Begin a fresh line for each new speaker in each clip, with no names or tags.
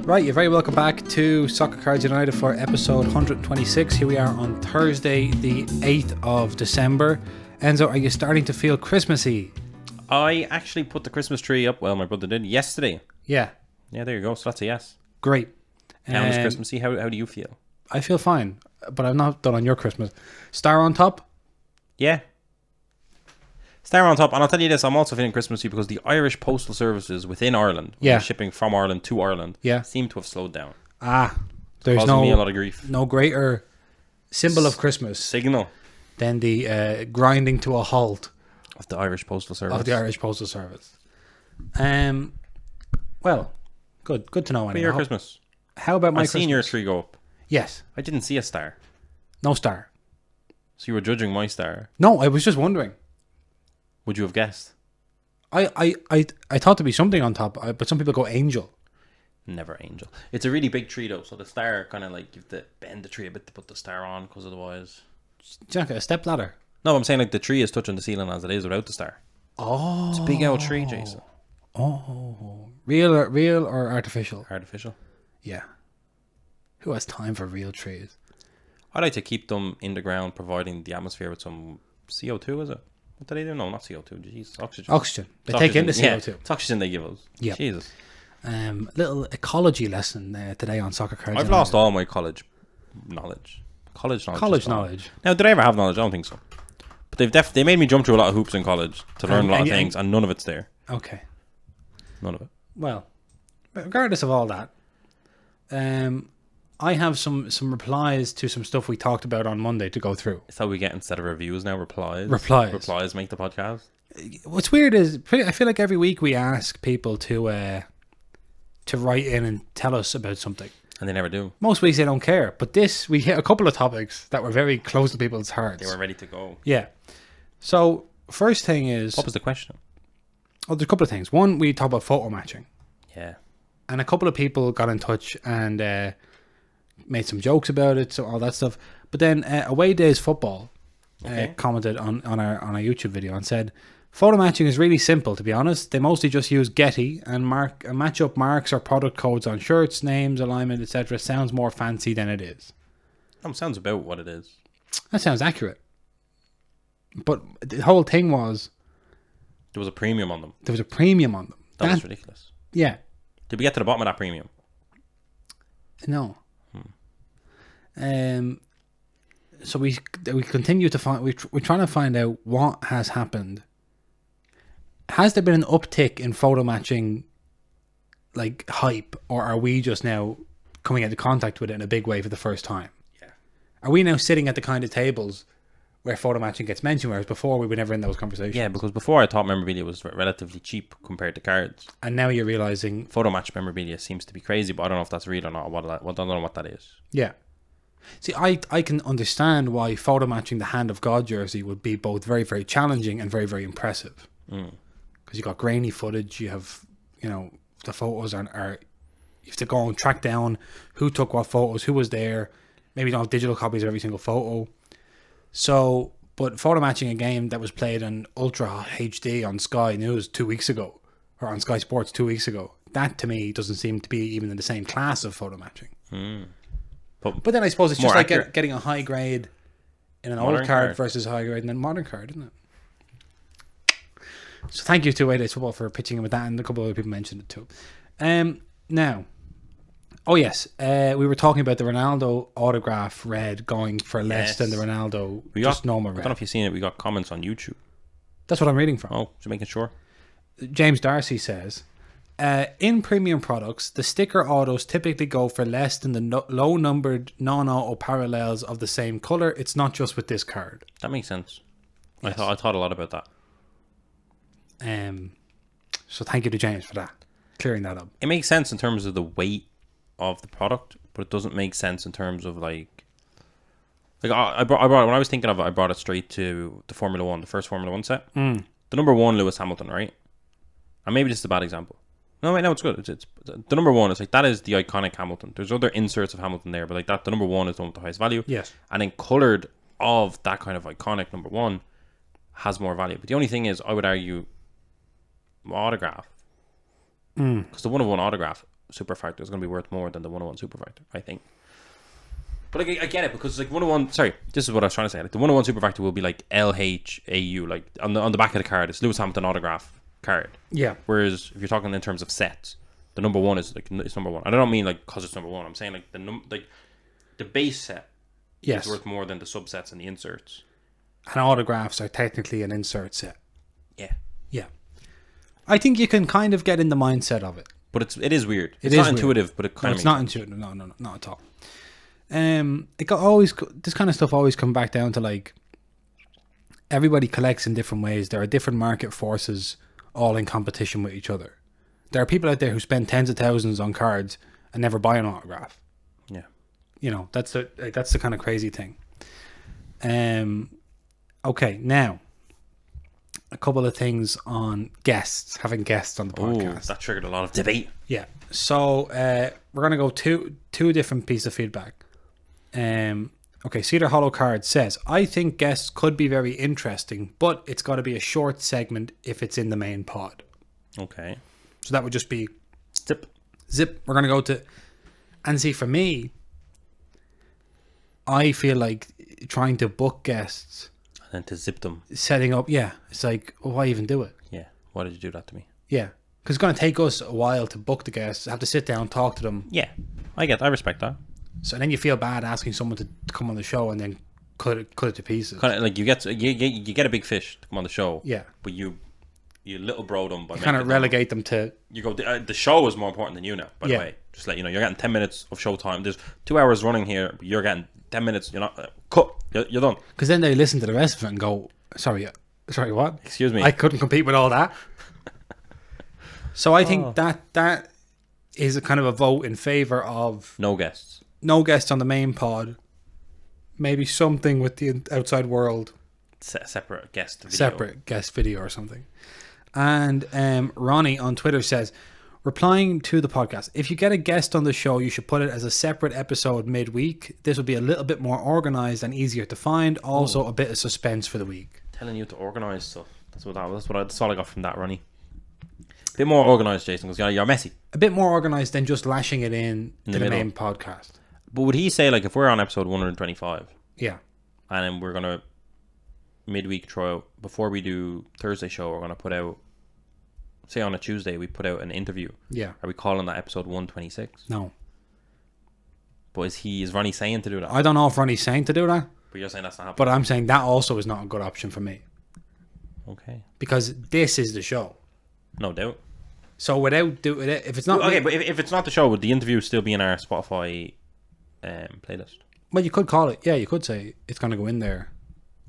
Right, you're very welcome back to Soccer Cards United for episode 126. Here we are on Thursday, the 8th of December. Enzo, are you starting to feel Christmassy?
I actually put the Christmas tree up, well, my brother did, yesterday.
Yeah.
Yeah, there you go. So that's a yes.
Great.
Sounds Christmassy. How do you feel?
I feel fine, but I'm not done on your Christmas. Star on top?
Yeah. Star on top. And I'll tell you this, I'm also feeling Christmassy because the Irish postal services within Ireland, shipping from Ireland to Ireland, seem to have slowed down.
There's
causing me a lot of grief.
No greater symbol of Christmas
signal
than the grinding to a halt
of the Irish postal service.
Well, good to know.
For your Christmas.
How about my Christmas?
I've seen your tree go up.
Yes.
I didn't see a star.
No star.
So you were judging my star?
No, I was just wondering.
Would you have guessed?
I thought there'd be something on top, but some people go angel.
Never angel. It's a really big tree though, so the star kind of like you have to bend the tree a bit to put the star on, because otherwise.
Jack, a step ladder.
No, I'm saying like the tree is touching the ceiling as it is without the star.
Oh,
it's a big old tree, Jason.
Oh, real or artificial?
Artificial.
Yeah. Who has time for real trees?
I like to keep them in the ground, providing the atmosphere with some CO2. Is it? What do they do? No, not CO2. Jeez, oxygen.
Oxygen. They take in the CO2.
Yeah, it's oxygen they give us.
Yeah.
Jesus.
Little ecology lesson today on Soccer Cards.
I've lost all my college knowledge. College knowledge. Now, did I ever have knowledge? I don't think so. But they made me jump through a lot of hoops in college to learn a lot of things, and none of it's there.
Okay.
None of it.
Well, regardless of all that, I have some replies to some stuff we talked about on Monday to go through.
Is that what we get instead of reviews now? Replies make the podcast.
What's weird is I feel like every week we ask people to write in and tell us about something,
and they never do.
Most weeks they don't care, but this we hit a couple of topics that were very close to people's hearts.
They were ready to go.
Yeah. So first thing is,
what was the question?
Oh, there's a couple of things. One, we talk about photo matching.
Yeah. And
a couple of people got in touch and made some jokes about it, so all that stuff. But then Away Days Football commented on our YouTube video and said, photo matching is really simple, to be honest. They mostly just use Getty and match up marks or product codes on shirts, names, alignment, etc. Sounds more fancy than it is.
Sounds about what it is.
That sounds accurate. But the whole thing was,
there was a premium on them.
That
was ridiculous.
Yeah.
Did we get to the bottom of that premium?
No. So we continue to find, we're trying to find out what has happened. Has there been an uptick in photo matching like hype, or are we just now coming into contact with it in a big way for the first time?
Yeah.
Are we now sitting at the kind of tables where photo matching gets mentioned, whereas before we were never in those conversations?
Yeah, because before I thought memorabilia was relatively cheap compared to cards.
And now you're realizing
photo match memorabilia seems to be crazy, but I don't know if that's real or not. I don't know what that is.
Yeah. See, I can understand why photo matching the Hand of God jersey would be both very, very challenging and very, very impressive. Because you got grainy footage, you have, the photos are you have to go and track down who took what photos, who was there. Maybe you don't have digital copies of every single photo. So, but photo matching a game that was played in Ultra HD on Sky News 2 weeks ago, or on Sky Sports 2 weeks ago, that to me doesn't seem to be even in the same class of photo matching. But then I suppose it's just like getting a high grade in an old card versus a high grade in a modern card, isn't it? So thank you to Away Days Football for pitching in with that, and a couple of other people mentioned it too. Now, we were talking about the Ronaldo autograph red going for less than the Ronaldo normal red.
I don't know if you've seen it. We got comments on YouTube.
That's what I'm reading from.
Oh, just making sure.
James Darcy says, in premium products, the sticker autos typically go for less than the low-numbered non-auto parallels of the same color. It's not just with this card.
That makes sense.
Yes.
I thought a lot about that.
So thank you to James for that, clearing that up.
It makes sense in terms of the weight of the product, but it doesn't make sense in terms of like I brought when I was thinking of it, I brought it straight to the Formula One, the first Formula One set. The number one Lewis Hamilton, right? And maybe this is a bad example. No, wait, no, it's good. It's the number one. It's like that is the iconic Hamilton. There's other inserts of Hamilton there, but like that, the number one is the one with the highest value.
Yes.
And then coloured of that kind of iconic number one has more value. But the only thing is, I would argue autograph, because the 1-of-1 autograph super factor is going to be worth more than the 101 super factor, I think. But like, I get it, because like 101, sorry, this is what I was trying to say. Like the 101 super factor will be like LHAU, like on the back of the card, it's Lewis Hamilton autograph card.
Yeah.
Whereas if you're talking in terms of sets, the number one is like, it's number one. I don't mean like because it's number one. I'm saying like the base set
Yes.
is worth more than the subsets and the inserts.
And autographs are technically an insert set.
Yeah.
Yeah. I think you can kind of get in the mindset of it.
But it is weird. It's
It
not
is
intuitive,
weird.
but it kind
No,
of
it's not intuitive. No, not at all. This kind of stuff always come back down to like everybody collects in different ways. There are different market forces all in competition with each other. There are people out there who spend tens of thousands on cards and never buy an autograph.
Yeah.
You know, that's the kind of crazy thing. Okay, now a couple of things on having guests on the podcast.
That triggered a lot of debate.
Yeah. So we're gonna go two different pieces of feedback. Okay, Cedar Hollow Card says, I think guests could be very interesting, but it's got to be a short segment if it's in the main pod.
Okay.
So that would just be
Zip.
We're gonna go to, and see, for me, I feel like trying to book guests
And then to zip them.
setting up, it's like, why even do it?
Yeah. Why did you do that to me?
Yeah, because it's going to take us a while to book the guests, have to sit down, talk to them.
Yeah. I respect that.
So then you feel bad asking someone to come on the show and then cut it to pieces.
Kind of like you get a big fish to come on the show.
Yeah.
But you little bro them by
You kind of relegate them to...
You go, the show is more important than you now, by the way. Just let you know, you're getting 10 minutes of show time. There's 2 hours running here, but you're getting 10 minutes. You're not... cut. You're done.
Because then they listen to the rest of it and go, sorry, what?
Excuse me.
I couldn't compete with all that. So I think that is a kind of a vote in favour of...
No guests.
No guests on the main pod. Maybe something with the outside world.
Separate guest video.
Separate guest video or something. And Ronnie on Twitter says, replying to the podcast, if you get a guest on the show, you should put it as a separate episode midweek. This will be a little bit more organised and easier to find. Also, a bit of suspense for the week.
Telling you to organise stuff. That's all I got from that, Ronnie. A bit more organised, Jason, because you're messy.
A bit more organised than just lashing it in to the main podcast.
But would he say, like, if we're on episode 125,
yeah,
and then we're gonna midweek throw out, before we do Thursday show, we're gonna put out, say on a Tuesday we put out an interview.
Yeah.
Are we calling that episode 126?
No.
But is Ronnie saying to do that?
I don't know if Ronnie's saying to do that.
But you're saying that's not happening.
But I'm saying that also is not a good option for me.
Okay.
Because this is the show.
No doubt.
So without doing it, if it's not...
Okay, but if it's not the show, would the interview still be in our Spotify playlist?
Well, you could call it... Yeah, you could say it's going to go in there.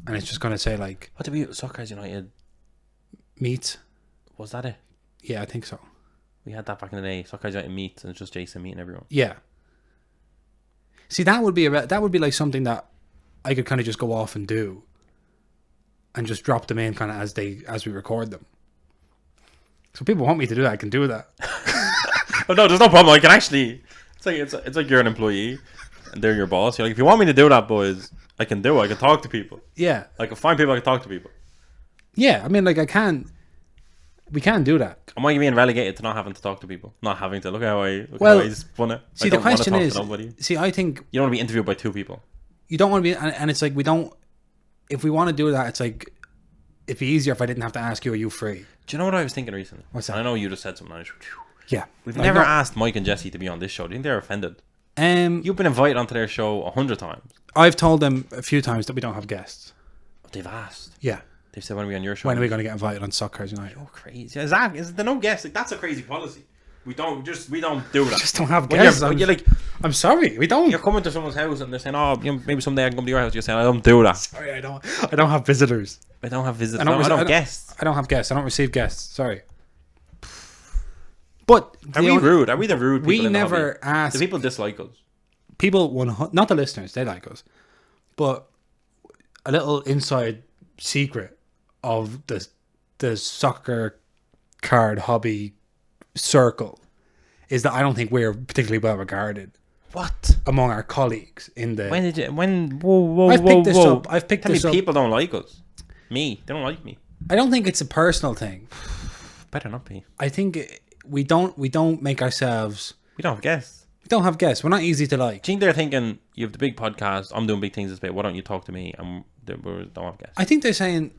And it's just going to say, like...
What did we... Soccer United...
Meets.
Was that it?
Yeah, I think so.
We had that back in the day. Soccer United meets, and it's just Jason meeting everyone.
Yeah. See, that would be like something that I could kind of just go off and do. And just drop them in kind of as we record them. So people want me to do that, I can do that.
Oh no, there's no problem. I can actually. It's like you're an employee, and they're your boss. You're like, if you want me to do that, boys, I can do it. I can talk to people.
Yeah.
I can find people. I can talk to people.
Yeah, I mean, like we can do that.
Am I being relegated to not having to talk to people? Not having to look how I spun it.
See, the question is, I think
you don't want to be interviewed by two people.
You don't want to be, and it's like we don't. If we want to do that, it's like it'd be easier if I didn't have to ask you, are you free?
Do you know what I was thinking recently?
What's that?
And I know you just said something.
Yeah,
we've never asked Mike and Jesse to be on this show. Do you think they're offended? You've been invited onto their show 100 times.
I've told them a few times that we don't have guests.
They've asked.
Yeah.
They've said, when are we on your show?
When are we going to get invited on Soccer United?
You're crazy. Is there no guests? Like, that's a crazy policy. We don't do that.
We just don't have guests.
You're like,
I'm sorry, we don't.
You're coming to someone's house and they're saying, oh, maybe someday I can come to your house. You're saying, I don't do that.
Sorry, I don't have visitors.
I don't have visitors. I don't have guests.
I don't have guests. I don't receive guests. Sorry. But
are we rude? Are we the rude people?
We never ask.
Do people dislike us?
People, not the listeners, they like us. But a little inside secret of the soccer card hobby circle is that I don't think we're particularly well regarded.
What?
Among our colleagues in the... I've picked this up.
People don't like us. Me. They don't like me.
I don't think it's a personal thing.
Better not be.
I think we don't make ourselves...
We don't have guests.
We don't have guests. We're not easy to like.
Do you think they're thinking, you have the big podcast, I'm doing big things this bit, why don't you talk to me? And we don't have guests.
I think they're saying,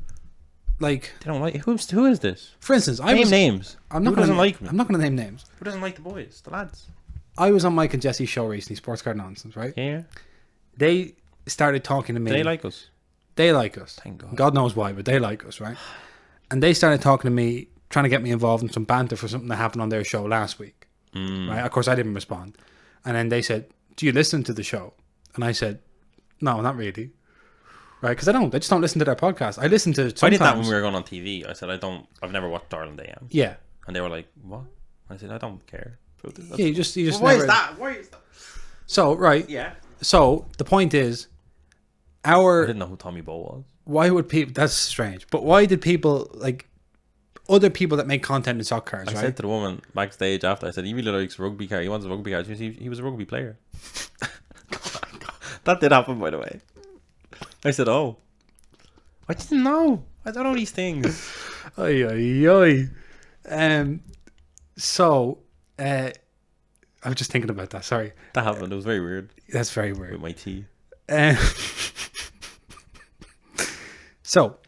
like...
They don't like... Who is this?
For instance,
Name names.
I'm not
Who doesn't like me?
I'm not going to name names.
Who doesn't like the boys? The lads?
I was on Mike and Jesse's show recently, Sports Card Nonsense, right?
Yeah.
They started talking to me.
They like us.
They like us.
Thank God.
God knows why, but they like us, right? And they started talking to me, trying to get me involved in some banter for something that happened on their show last week. Right? Of course, I didn't respond. And then they said, do you listen to the show? And I said, no, not really. Right? Because I just don't listen to their podcast. I listen to sometimes.
I did that when we were going on TV. I said, I've never watched Ireland AM.
Yeah.
And they were like, what? I said, I don't care.
Yeah, you just well,
why
never...
is that? Why is that?
So, right.
Yeah.
So, the point is,
I didn't know who Tommy Bow was.
Why would people... That's strange. But why did people, like, other people that make content in soccer cars,
I
right?
said to the woman backstage after, I said, he really likes rugby car. He wants a rugby car. She said, he was a rugby player. That did happen, by the way. I said, oh. I didn't know. I don't know these things.
Oy, oy, oy. So, I was just thinking about that. Sorry.
That happened. It was very weird.
That's very weird.
With my tea.
So,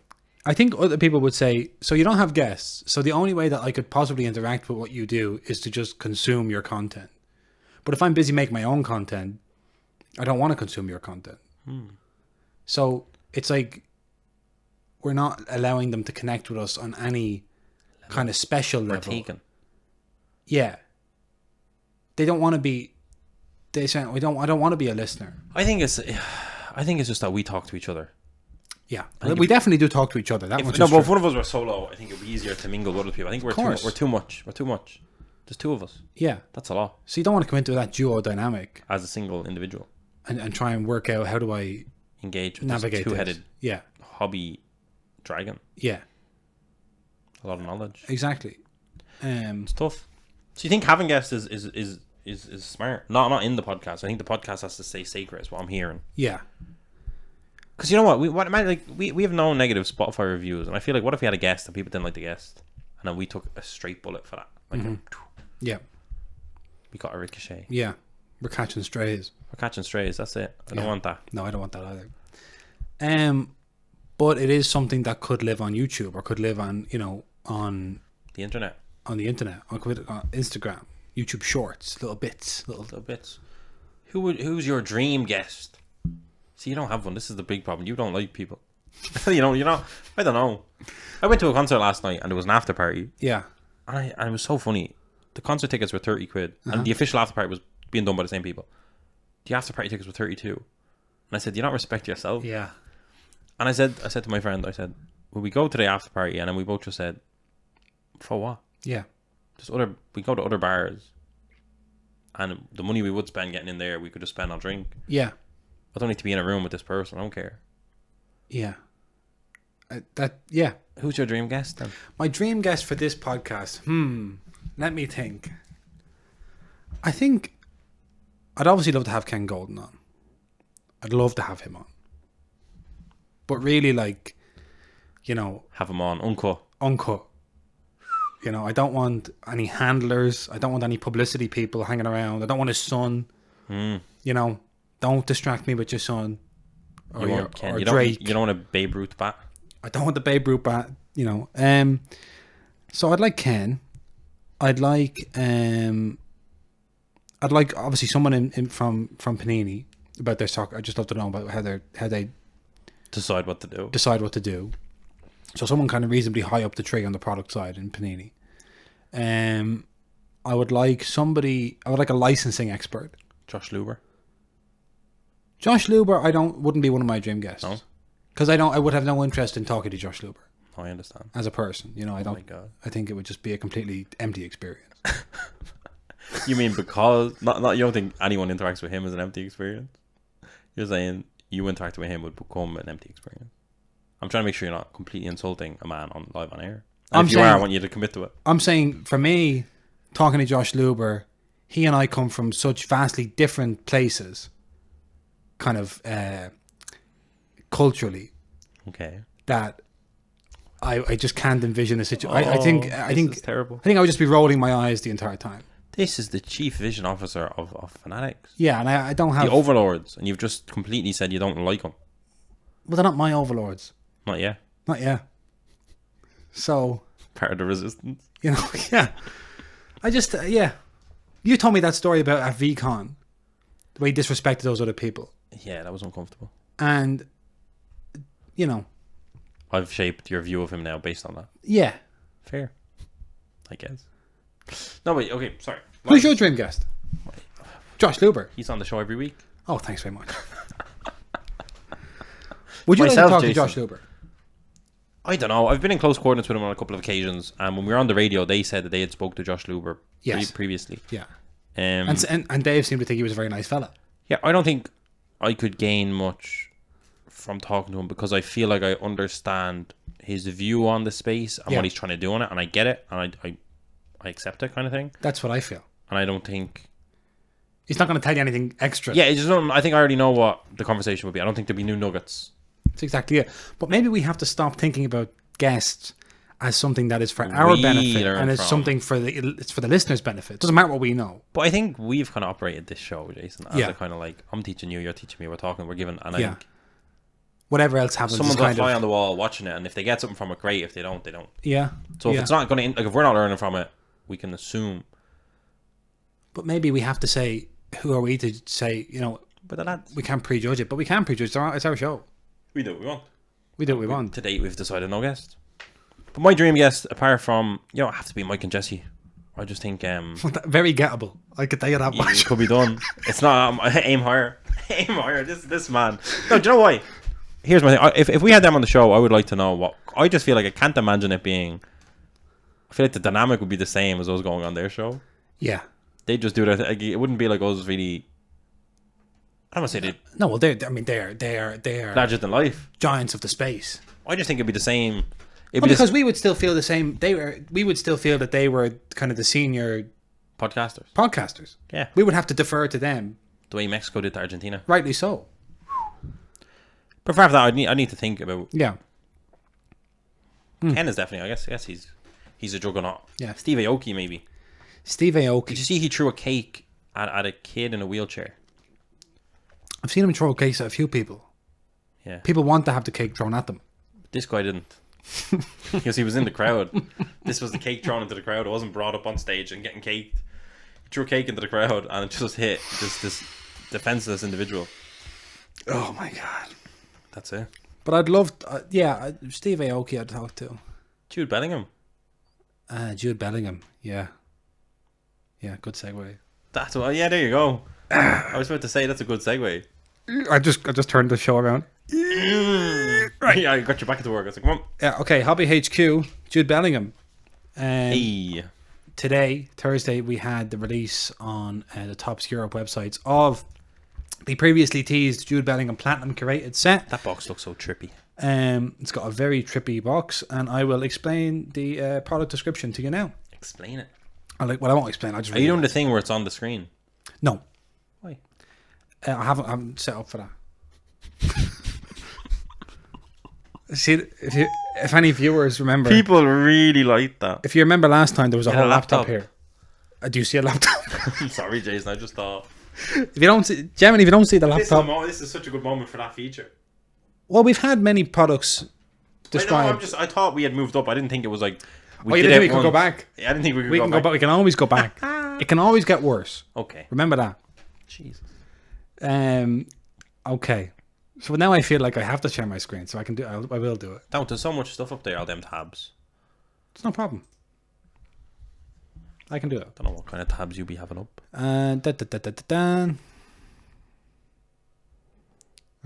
I think other people would say, so you don't have guests. So the only way that I could possibly interact with what you do is to just consume your content. But if I'm busy making my own content, I don't want to consume your content. So it's like we're not allowing them to connect with us on any kind of special level.
Taken.
Yeah. They don't want to be. They say I don't want to be a listener.
I think it's just that we talk to each other.
Yeah, we definitely do talk to each other. That much.
No,
is
but
true.
if one of us were solo, I think it'd be easier to mingle with other people. I think we're too much. We're too much. There's two of us.
Yeah,
that's a lot.
So you don't want to come into that duo dynamic
as a single individual
and try and work out how do I
engage with
navigate
this two-headed
hobby
dragon.
Yeah, a
lot of knowledge.
Exactly.
It's tough. So you think having guests is smart? Not in the podcast. I think the podcast has to stay sacred. Is what I'm hearing.
Yeah.
Because you know what, we have no negative Spotify reviews, and I feel like what if we had a guest and people didn't like the guest, and then we took a straight bullet for that, like
yeah,
we got a ricochet.
Yeah, we're catching strays.
That's it. I don't want that.
No, I don't want that either. But it is something that could live on YouTube or could live on on
the internet,
on Instagram, YouTube Shorts, little bits.
Who's your dream guest? See, you don't have one. This is the big problem. You don't like people. you know. I don't know. I went to a concert last night and there was an after party.
Yeah.
And it was so funny. The concert tickets were 30 quid. And the official after party was being done by the same people. The after party tickets were 32. And I said, do you not respect yourself?
Yeah.
And I said to my friend, I said, will we go to the after party? And then we both just said, for what?
Yeah.
We go to other bars. And the money we would spend getting in there, we could just spend on drink.
Yeah.
I don't need to be in a room with this person. I don't care.
Yeah.
Who's your dream guest then?
My dream guest for this podcast? Let me think. I think I'd obviously love to have Ken Golden on. I'd love to have him on. But really, have
him on uncut.
I don't want any handlers. I don't want any publicity people hanging around. I don't want his son. Don't distract me with your son. Or Drake.
You don't want a Babe Ruth bat?
I don't want the Babe Ruth bat, So I'd like Ken. I'd like obviously someone in from Panini about their soccer. I'd just love to know about how they
decide what to do.
So someone kind of reasonably high up the tree on the product side in Panini. I would like a licensing expert.
Josh Luber,
wouldn't be one of my dream guests.
No?
Because I would have no interest in talking to Josh Luber.
I understand.
As a person, I don't.
My God.
I think it would just be a completely empty experience.
You mean because not you don't think anyone interacts with him as an empty experience? You're saying you interacting with him would become an empty experience. I'm trying to make sure you're not completely insulting a man live on air. And if you are, I want you to commit to it.
I'm saying for me, talking to Josh Luber, he and I come from such vastly different places, kind of culturally.
Okay.
That I just can't envision a situation. I think
it's terrible.
I think I would just be rolling my eyes the entire time.
This is the chief vision officer of Fanatics.
Yeah, and I don't have...
The overlords, and you've just completely said you don't like them.
Well, they're not my overlords.
Not yet.
Not yet. So...
Part of the resistance.
You know, yeah. I just, yeah. You told me that story about at VCon, the way he disrespected those other people.
Yeah, that was uncomfortable.
And, you know...
I've shaped your view of him now based on that.
Yeah.
Fair. I guess. No, wait, okay, sorry.
Who's your dream guest? Josh Luber.
He's on the show every week.
Oh, thanks very much. Would you
Myself,
like to talk
Jason.
to Josh Luber?
I don't know. I've been in close quarters with him on a couple of occasions, and when we were on the radio, they said that they had spoke to Josh Luber
Yes.
previously.
Yeah.
Um,
And Dave seemed to think he was a very nice fella.
yeah, I don't think I could gain much from talking to him because I feel like I understand his view on the space and what he's trying to do on it, and I get it, and I accept it, kind of thing.
That's what I feel.
And I don't think
He's not going to tell you anything extra.
Yeah, it's just I think I already know what the conversation would be. I don't think there'd be new nuggets.
That's exactly it. But maybe we have to stop thinking about guests as something that is for our benefit and it's something for it's for the listeners' benefit. It doesn't matter what we know.
But I think we've kind of operated this show, Jason, as
Yeah.
a kind of like, I'm teaching you, you're teaching me, we're talking, we're giving, and I
Yeah.
think
Whatever else happens,
someone's
is
got a
kind
fly
of,
on the wall watching it, and if they get something from it, great. If they don't, they don't.
yeah.
So if it's not going to, like, if we're not learning from it, we can assume.
But maybe we have to say, who are we to say, you know,
But the lads,
we can't prejudge it, but we can prejudge. It's our show.
we do what we want.
We do what we want.
To date, we've decided no guest. But my dream guest, apart from, you know, it have to be Mike and Jesse. I just think
Very gettable. I could tell you that
it
much.
could be done. It's not aim higher. Aim higher. This man. No, do you know why? Here's my thing. If we had them on the show, I would like to know what. I just feel like I can't imagine it being. I feel like the dynamic would be the same as us going on their show.
Yeah.
They just do that. It wouldn't be like us really. I don't want to say they
No, well, they're
larger than life.
giants of the space.
I just think it'd be the same. It'd
Well,
be
because we would still feel the same. We would still feel that they were kind of the senior
podcasters.
podcasters.
Yeah,
We would have to defer to them.
the way Mexico did to Argentina.
Rightly so.
But for that, I need to think about.
Yeah.
Ken is definitely. I guess he's a juggernaut.
Yeah.
Steve Aoki maybe.
Steve Aoki.
Did you see he threw a cake at a kid in a wheelchair?
I've seen him throw cakes at a few people.
Yeah.
People want to have the cake thrown at them.
This guy didn't. Because he was in the crowd. This was the cake thrown into the crowd. It wasn't brought up on stage and getting caked. He threw a cake into the crowd and it just hit this defenseless individual.
Oh my god.
That's it.
But I'd love, Steve Aoki I'd talk to.
Jude Bellingham.
Jude Bellingham. Yeah. Yeah, good segue.
That's what. Yeah, there you go. I was about to say that's a good segue.
I just turned the show around.
Right. Yeah, I got you back into work. I was like, come on.
Yeah, okay, Hobby HQ, Jude Bellingham.
Hey.
Today, Thursday, we had the release on the Tops Europe websites of the previously teased Jude Bellingham Platinum curated set.
That box looks so trippy.
It's got a very trippy box, and I will explain the product description to you now.
Explain it.
I won't explain.
Are you doing the thing where it's on the screen?
No.
Why?
I haven't set up for that. See, if any viewers remember,
People really like that.
if you remember last time, there was a
Yeah,
whole
a
laptop
laptop.
here. Do you see a laptop?
I'm sorry, Jason. I just thought.
If you don't see, Gemini, if you don't see the laptop,
This is such a good moment for that feature.
well, we've had many products described.
I thought we had moved up. I didn't think it was like.
Oh, you didn't think we could go back?
Yeah, I didn't think we could
We
go
can
back.
go back. We can always go back. It can always get worse.
Okay.
Remember that.
Jesus.
Okay. So now I feel like I have to share my screen, so I can do. I will do it.
Don't. There's so much stuff up there. All them tabs.
It's no problem. I can do it.
Don't know what kind of tabs you be having up.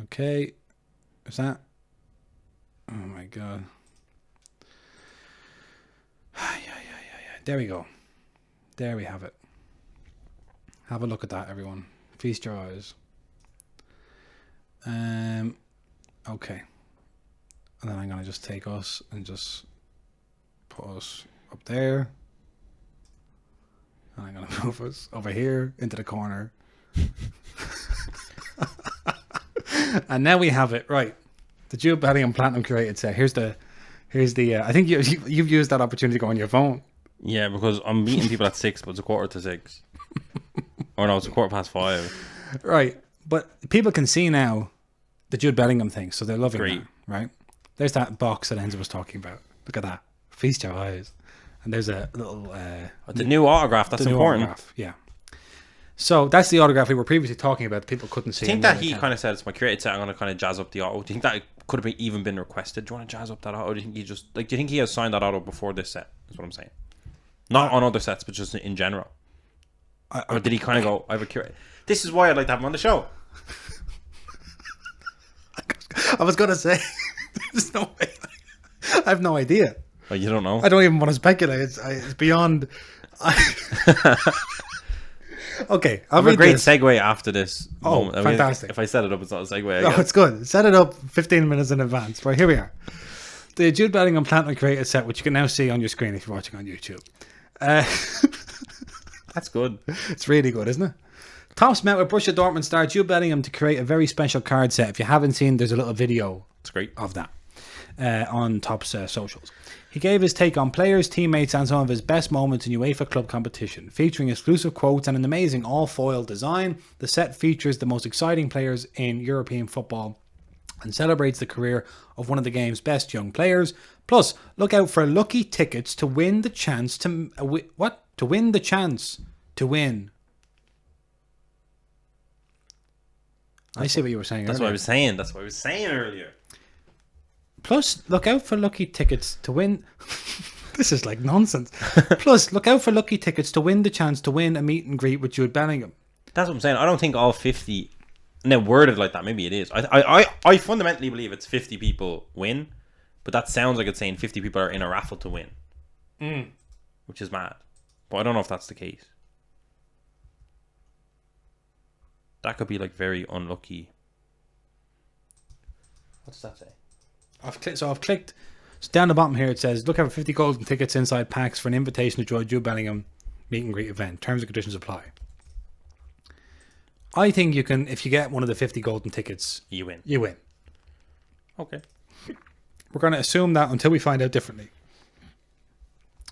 Okay. Is that? Oh my god. Yeah. There we go. There we have it. Have a look at that, everyone. Feast your eyes. Okay. And then I'm gonna just take us and just put us up there. And I'm gonna move us over here into the corner. And now we have it, right. The Jude Bellingham Platinum curated set. Here's the I think you've used that opportunity to go on your phone.
Yeah, because I'm meeting people at 6, but it's 5:45. Or no, it's 5:15.
Right. But people can see now the Jude Bellingham thing, so they're loving
Great.
that, right? There's that box that Enzo was talking about. Look at that. Feast your eyes. And there's a little...
The new autograph, that's
the new
important.
autograph, yeah. So that's the autograph we were previously talking about. People couldn't see.
I think that he kind of said, it's my created set, I'm going to kind of jazz up the auto. Do you think that could have even been requested? Do you want to jazz up that auto? Do you think he just... Like, do you think he has signed that auto before this set? That's what I'm saying. Not on other sets, but just in general. Or did he kind of go, I have a curate? This is why I'd like to have him on the show.
I was going to say, there's no way. I have no idea.
Oh, you don't know?
I don't even want to speculate. It's beyond... Okay,
I have a great segue after this.
Oh,
moment.
fantastic.
If I set it up, it's not a segue.
No, it's good. Set it up 15 minutes in advance. Right, here we are. The Jude Bellingham Plant and Created set, which you can now see on your screen if you're watching on YouTube.
That's good.
It's really good, isn't it? Topps met with Borussia Dortmund star Jude Bellingham to create a very special card set. If you haven't seen, there's a little video
It's great.
of that on Topps socials. He gave his take on players, teammates, and some of his best moments in UEFA club competition. Featuring exclusive quotes and an amazing all-foil design, the set features the most exciting players in European football and celebrates the career of one of the game's best young players. Plus, look out for lucky tickets to win the chance to... what? To win the chance to win. I see what you were saying
That's
earlier.
what I was saying. That's what I was saying earlier.
Plus, look out for lucky tickets to win. This is like nonsense. Plus, look out for lucky tickets to win the chance to win a meet and greet with Jude Bellingham.
That's what I'm saying. I don't think all 50... Now, worded like that, maybe it is. I fundamentally believe it's 50 people win, but that sounds like it's saying 50 people are in a raffle to win. Which is mad. But I don't know if that's the case. That could be like very unlucky. What does that say?
I've clicked. So down the bottom here it says, look out for 50 golden tickets inside packs for an invitation to join Jude Bellingham meet and greet event. Terms and conditions apply. I think you can, if you get one of the 50 golden tickets,
You win.
you win.
Okay.
We're going to assume that until we find out differently.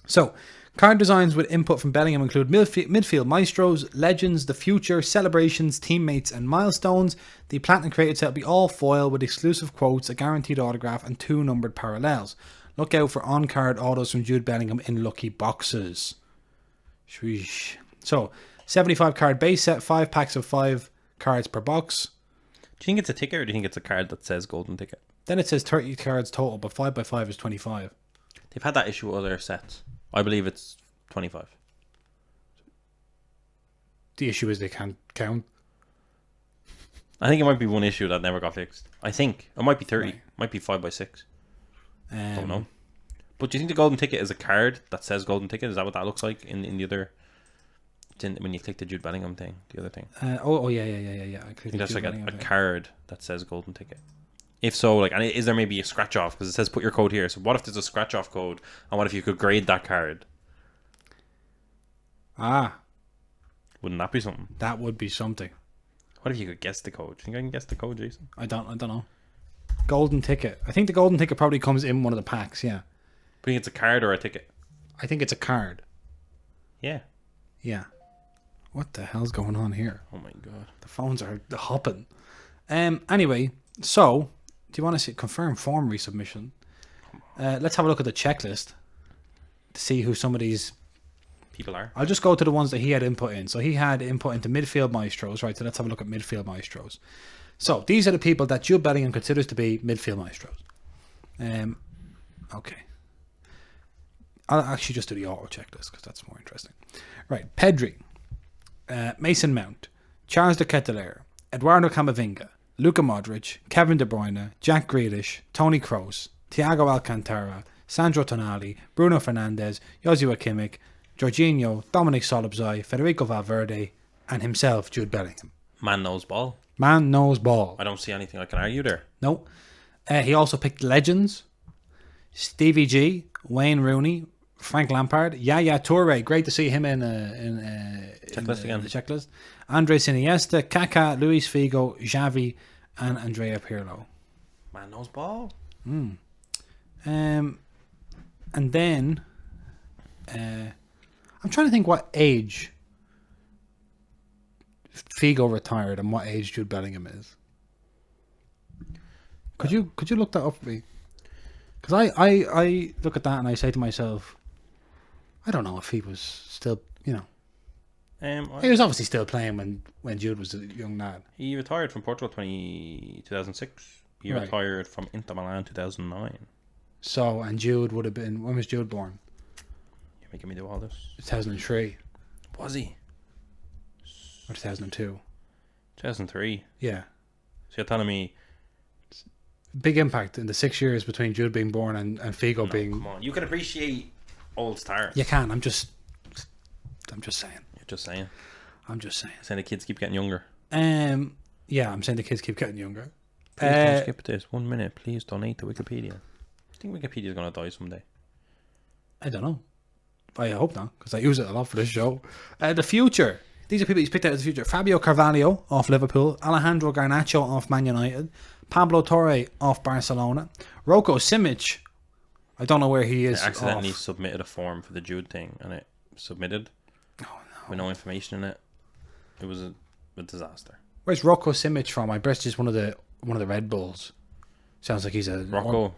So, card designs with input from Bellingham include midfield maestros, legends, the future, celebrations, teammates, and milestones. The Platinum Created set will be all foil with exclusive quotes, a guaranteed autograph, and 2 numbered parallels. Look out for on-card autos from Jude Bellingham in lucky boxes. Sheesh. So, 75 card base set, 5 packs of 5 cards per box.
Do you think it's a ticket or do you think it's a card that says golden ticket?
Then it says 30 cards total, but 5 by 5 is 25.
They've had that issue with other sets. I believe it's 25.
The issue is they can't count.
I think it might be one issue that never got fixed. I think. It might be 30.
Right.
Might be 5 by 6. Don't know.
Um,
But do you think the golden ticket is a card that says golden ticket? Is that what that looks like in the other... When you click the Jude Bellingham thing, the other thing.
yeah. I
think that's like a card that says golden ticket. If so, like, and is there maybe a scratch off? Because it says put your code here. So what if there's a scratch off code? And what if you could grade that card?
Ah,
Wouldn't that be something?
that would be something.
What if you could guess the code? Do you think I can guess the code, Jason?
I don't know. Golden ticket. I think the golden ticket probably comes in one of the packs. Yeah.
Do you think it's a card or a ticket?
I think it's a card.
Yeah.
Yeah. What the hell's going on here?
Oh my god.
The phones are hopping. Anyway, so do you want to see confirm form resubmission? Let's have a look at the checklist to see who some of these
People are.
I'll just go to the ones that he had input in. So he had input into midfield maestros, right? So let's have a look at midfield maestros. So these are the people that Jude Bellingham considers to be midfield maestros. Okay. I'll actually just do the auto checklist because that's more interesting. Right. Pedri, Mason Mount, Charles de Ketelaere, Eduardo Camavinga, Luka Modric, Kevin De Bruyne, Jack Grealish, Toni Kroos, Thiago Alcantara, Sandro Tonali, Bruno Fernandes, Joshua Kimmich, Jorginho, Dominic Szoboszlai, Federico Valverde, and himself, Jude Bellingham.
Man knows ball.
Man knows ball.
I don't see anything I can argue there.
No. He also picked legends. Stevie G, Wayne Rooney, Frank Lampard, Yaya Toure. Great to see him in
Checklist again.
the checklist. Andres Iniesta, Kaká, Luis Figo, Xavi, and Andrea Pirlo.
Man knows ball.
And then I'm trying to think what age Figo retired and what age Jude Bellingham is. Could you look that up for me? Because I look at that and I say to myself, I don't know if he was still, he was obviously still playing when Jude was a young lad.
He retired from Portugal 2006. He
Right.
retired from Inter Milan 2009.
So, and Jude would have been, when was Jude born?
You're making me do all this.
2003
Was he?
or 2002.
2003.
Yeah.
So you're telling me...
Big impact in the 6 years between Jude being born and Figo being...
Come on. You can appreciate old stars.
You can. I'm just saying.
You're just saying.
I'm just saying.
Saying the kids keep getting younger.
Yeah, I'm saying the kids keep getting younger.
Please don't skip this. 1 minute. Please donate to Wikipedia. I think Wikipedia's going to die someday.
I don't know. I hope not, because I use it a lot for this show. The future. These are people he's picked out as the future. Fabio Carvalho off Liverpool. Alejandro Garnacho off Man United. Pablo Torre off Barcelona. Roko Simic. I don't know where he is.
I accidentally
off.
submitted a form for the Jude thing, and it submitted with no information in it. It was a disaster.
Where's Roko Simic from? I bet he's one of the Red Bulls. Sounds like he's a
Rocco.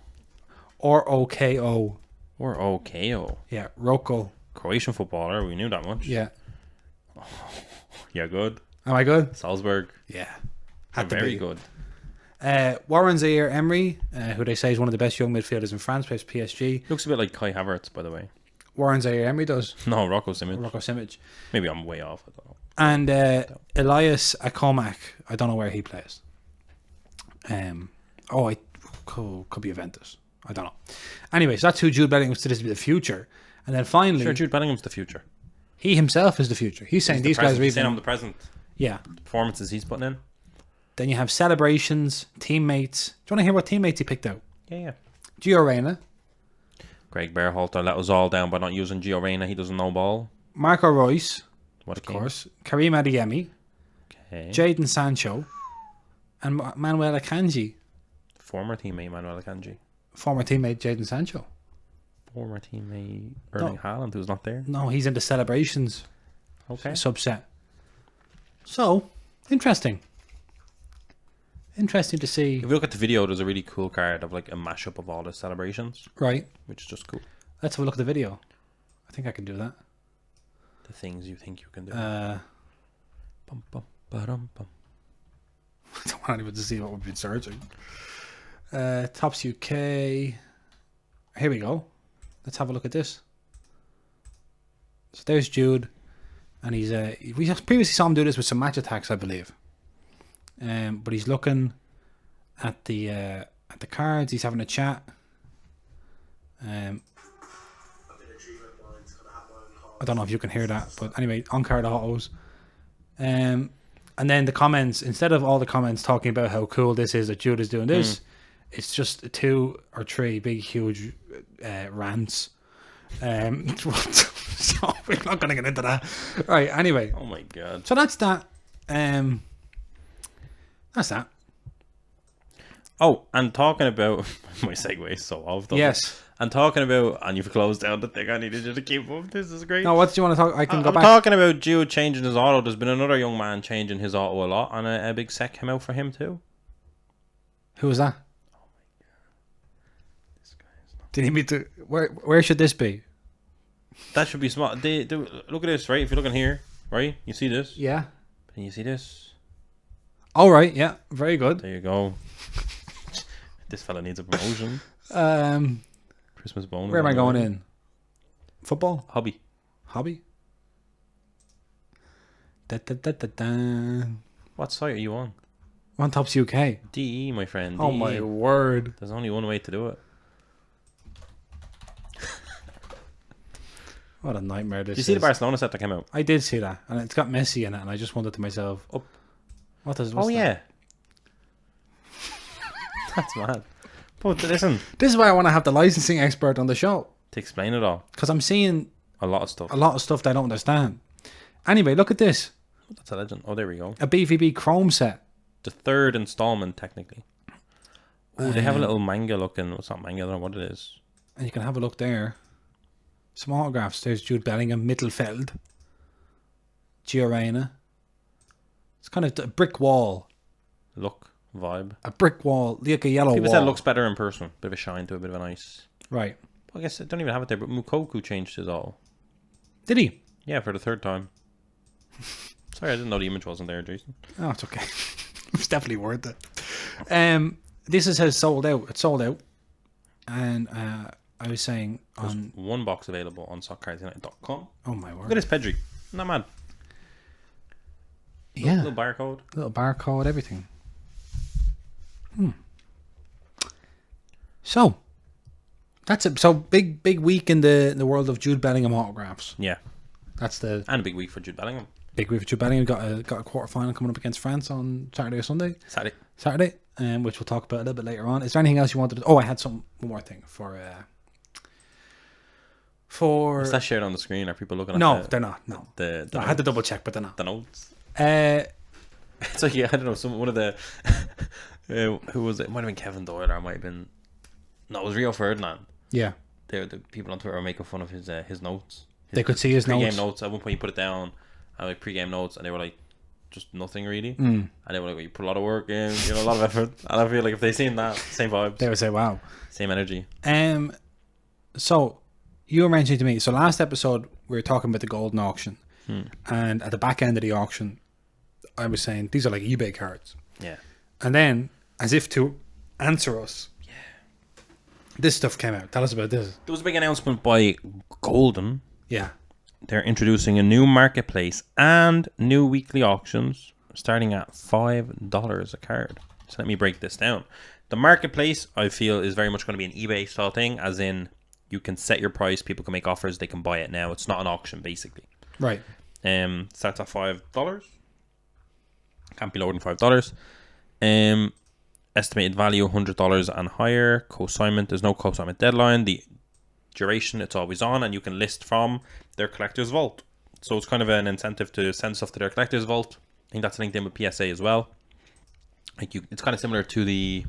R-O-K-O.
Or OKO.
Yeah, Roko.
Croatian footballer, we knew that much.
Yeah.
Yeah, good.
Am I good?
Salzburg.
Yeah.
Very good.
Warren Zaire-Emery, who they say is one of the best young midfielders in France, plays PSG.
Looks a bit like Kai Havertz, by the way.
Warren Zaire-Emery does.
No, Rocco Simic.
Roko Simic.
Maybe I'm way off. I don't know.
And Elias Akomak, I don't know where he plays. Could be Juventus. I don't know. Anyway, so that's who Jude Bellingham considers to be the future. And then finally,
Sure, Jude Bellingham's the future.
he himself is the future. He's saying these guys are
He's saying
even...
I'm the present.
Yeah.
The performances he's putting in.
Then you have celebrations, teammates. Do you want to hear what teammates he picked out?
Yeah.
Gio Reyna,
Greg Berhalter let us all down by not using Gio Reyna. He doesn't know ball.
Marco Reus,
What a
of course, Karim Adeyemi,
Okay.
Jadon Sancho, and Manuel Akanji.
Former teammate Manuel Akanji.
Former teammate Jadon Sancho.
Former teammate Erling Haaland, who's not there.
No, he's in the celebrations
Okay.
subset. So, interesting. Interesting to see.
If you look at the video, there's a really cool card of like a mashup of all the celebrations,
Right.
which is just cool.
Let's have a look at the video. I think I can do that.
The things you think you can do.
Bum,
Ba-dum, bum.
I don't want anyone to see what we've been searching. Tops UK. Here we go. Let's have a look at this. So there's Jude, and he's we previously saw him do this with some match attacks, I believe. But he's looking at the cards. He's having a chat. I don't know if you can hear that, but anyway, on card autos. And then the comments, instead of all the comments talking about how cool this is that Jude is doing this, it's just 2 or 3 big, huge rants. So we're not going to get into that. Right, anyway.
Oh my god.
So that's that. That's that.
Oh, and talking about my segue is so off. Though.
Yes.
And talking about, and you've closed down the thing. I needed you to keep up. This is great.
No, what do you want to talk? I can go
I'm
back.
talking about Jude changing his auto. There's been another young man changing his auto a lot, and a big sec came out for him too.
Who was that?
Oh my god. This guy is not.
Do you need me to? Where should this be?
That should be smart. Look at this, right? If you're looking here, right? You see this?
Yeah.
And you see this?
All right. Yeah. Very good.
There you go. This fella needs a promotion. Christmas bonus.
Where am I going in? Football?
Hobby.
Hobby? Da, da, da, da, da.
What site are you on?
On Tops UK.
DE, my friend.
Oh
DE.
my word.
There's only one way to do it.
What a nightmare this
Did you
is.
see the Barcelona set that came out?
I did see that. And it's got Messi in it. And I just wondered to myself,
Up.
what's
Oh
that?
yeah. That's mad. But listen,
This is why I want to have the licensing expert on the show.
to explain it all,
Because I'm seeing
a lot of stuff.
a lot of stuff that I don't understand. Anyway, look at this.
That's a legend. Oh, there we go.
A BVB Chrome set.
The third installment, technically. Oh, they have a little manga looking. It's not manga. I don't know what it is.
And you can have a look there. Some autographs. There's Jude Bellingham, Mittelfeld, Giorena. It's kind of a brick wall.
Look, vibe.
A brick wall, like a yellow
People
wall.
said it looks better in person. Bit of a shine to a bit of a nice.
Right.
I guess I don't even have it there, but Mukoku changed his all.
Did he?
Yeah, for the third time. Sorry, I didn't know the image wasn't there, Jason.
Oh, it's okay. It's definitely worth it. This has sold out. It's sold out. And I was saying on...
There's one box available on soccercardsunited.com.
Oh, my word.
Look at this Pedri. Not mad.
Yeah.
Little barcode.
Little barcode, everything. So, that's it. So, big week in the world of Jude Bellingham autographs.
Yeah.
That's the
And a big week for Jude Bellingham.
big week for Jude Bellingham. Got a quarter final coming up against France on Saturday or Sunday.
Saturday.
Which we'll talk about a little bit later on. Is there anything else you wanted to... Oh, I had one more thing for...
Is that shared on the screen? Are people looking at
No, they're not. No. I had to double check, but they're not.
The notes?
So
Yeah, I don't know. One of the... who was it? It might have been Kevin Doyle, or it might have been... No, it was Rio Ferdinand.
Yeah.
The people on Twitter were making fun of his notes.
They could see his
pre-game
notes.
notes. At one point, he put it down, and like pre-game notes, and they were like, just nothing really.
Mm.
And they were like, well, you put a lot of work in, a lot of effort. And I feel like if they seen that, same vibes,
They would say, wow.
same energy.
So, you were mentioning to me, so last episode, we were talking about the golden auction. And at the back end of the auction, I was saying, these are like eBay cards.
Yeah.
And then, as if to answer us, this stuff came out. Tell us about this.
There was a big announcement by Golden.
Yeah.
They're introducing a new marketplace and new weekly auctions starting at $5 a card. So let me break this down. The marketplace, I feel, is very much going to be an eBay style thing, as in you can set your price, people can make offers, they can buy it now. It's not an auction, basically.
Right.
Starts at $5. Can't be lower than $5. Estimated value $100 and higher. Consignment, there's no consignment deadline. The duration, it's always on, and you can list from their collector's vault. So it's kind of an incentive to send stuff to their collector's vault. I think that's linked in with PSA as well. It's kind of similar to the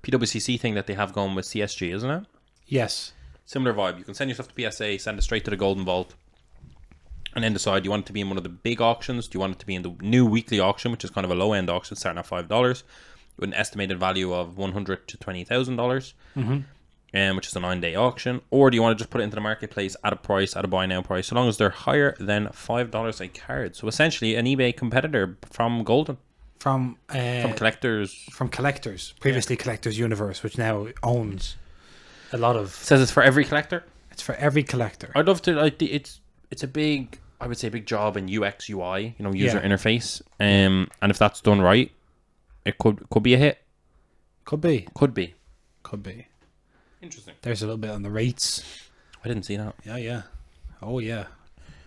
PWCC thing that they have going with CSG, isn't it?
Yes.
Similar vibe. You can send your stuff to PSA, send it straight to the Golden Vault, and then decide, do you want it to be in one of the big auctions? Do you want it to be in the new weekly auction, which is kind of a low-end auction starting at $5, with an estimated value of $100,000 to $20,000, which is a 9-day auction? Or do you want to just put it into the marketplace at a price, at a buy now price, so long as they're higher than $5 a card? So essentially an eBay competitor from Golden.
From
Collectors.
From Collectors. Previously Collectors Universe, which now owns a lot of...
Says it's for every collector?
It's for every collector.
I'd love to... It's a big... I would say big job in UX, UI, user interface. And if that's done right, it could be a hit.
Could be.
Could be.
Interesting. There's a little bit on the rates.
I didn't see that.
Yeah. Oh, yeah.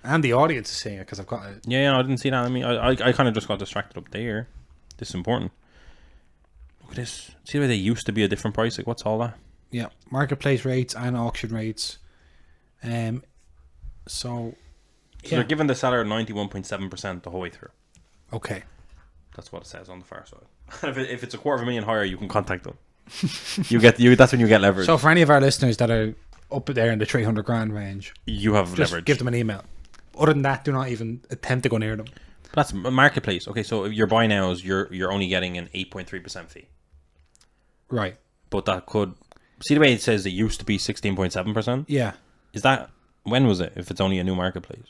And the audience is seeing it because I've got it.
Yeah, I didn't see that. I mean, I kind of just got distracted up there. This is important. Look at this. See the way they used to be a different price? Like, what's all that?
Yeah. Marketplace rates and auction rates. So
they're giving the seller 91.7% the whole way through.
Okay.
That's what it says on the far side. If it's $250,000 higher, you can contact them. That's when you get leverage.
So for any of our listeners that are up there in the 300 grand range,
you have
just
leverage.
Give them an email. Other than that, do not even attempt to go near them.
That's a marketplace. Okay, so if your buy nows, you're only getting an 8.3% fee.
Right.
But that could... See the way it says it used to be 16.7%?
Yeah.
Is that... When was it, if it's only a new marketplace?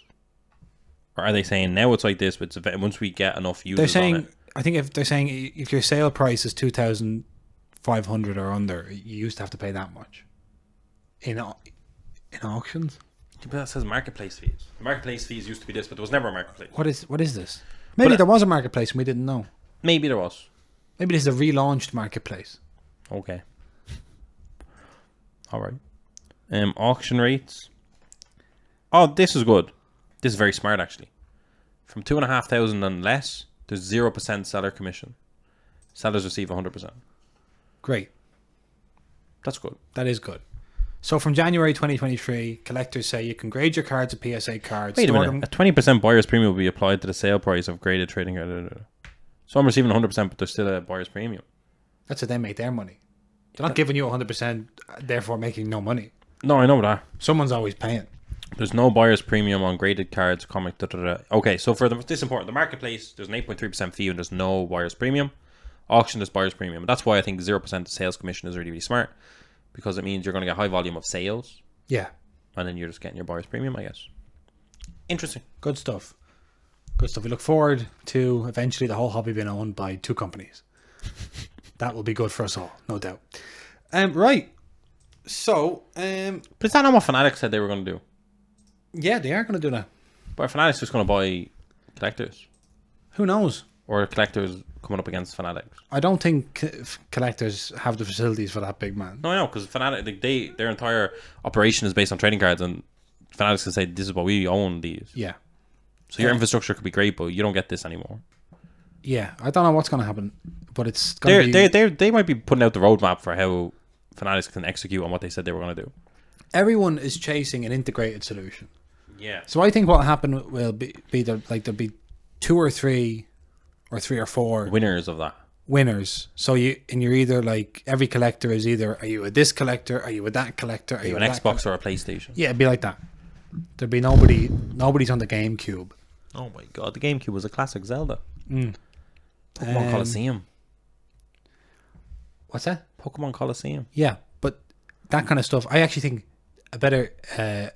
Or are they saying now it's like this, but once we get enough users
they're saying,
on it?
I think if they're saying if your sale price is 2,500 or under, you used to have to pay that much. In auctions?
But that says marketplace fees. The marketplace fees used to be this, but there was never a marketplace.
What is this? Maybe there was a marketplace and we didn't know.
Maybe there was.
Maybe this is a relaunched marketplace.
Okay. All right. Auction rates. Oh, this is good. This is very smart, actually. From 2,500 and less, there's 0% seller commission. Sellers receive 100%.
Great.
That's good.
That is good. So from January 2023, collectors say you can grade your cards with PSA cards.
Wait a minute. A 20% buyer's premium will be applied to the sale price of graded trading cards. So I'm receiving 100%, but there's still a buyer's premium.
That's how they make their money. They're not giving you 100%, therefore making no money.
No, I know that.
Someone's always paying.
There's no buyer's premium on graded cards, comic. Okay, so for this is important. The marketplace, there's an 8.3% fee and there's no buyer's premium. Auction, there's buyer's premium. That's why I think 0% sales commission is really, really smart, because it means you're going to get high volume of sales.
Yeah.
And then you're just getting your buyer's premium, I guess. Interesting.
Good stuff. Good stuff. We look forward to eventually the whole hobby being owned by 2 companies. That will be good for us all, no doubt. Right. So,
but is that not what Fanatics said they were going to do?
Yeah, they are going to do that.
But Fanatics just going to buy collectors?
Who knows?
Or collectors coming up against Fanatics?
I don't think collectors have the facilities for that, big man.
No, I know, because Fanatics, their entire operation is based on trading cards, and Fanatics can say, this is what we own these.
Yeah.
So your infrastructure could be great, but you don't get this anymore.
Yeah, I don't know what's going to happen, but it's going to
be... They might be putting out the roadmap for how Fanatics can execute on what they said they were going to do.
Everyone is chasing an integrated solution.
Yeah.
So I think what will happen will be there'll be 2 or 3 or 3 or 4
winners of that.
Winners. So you're either like, every collector is either, are you a this collector? Are you a that collector?
Are you an Xbox or a PlayStation?
Yeah, it'd be like that. There'd be nobody's on the GameCube.
Oh my god, the GameCube was a classic Zelda.
Mm.
Pokemon Coliseum.
What's that?
Pokemon Coliseum.
Yeah, but that kind of stuff, I actually think a better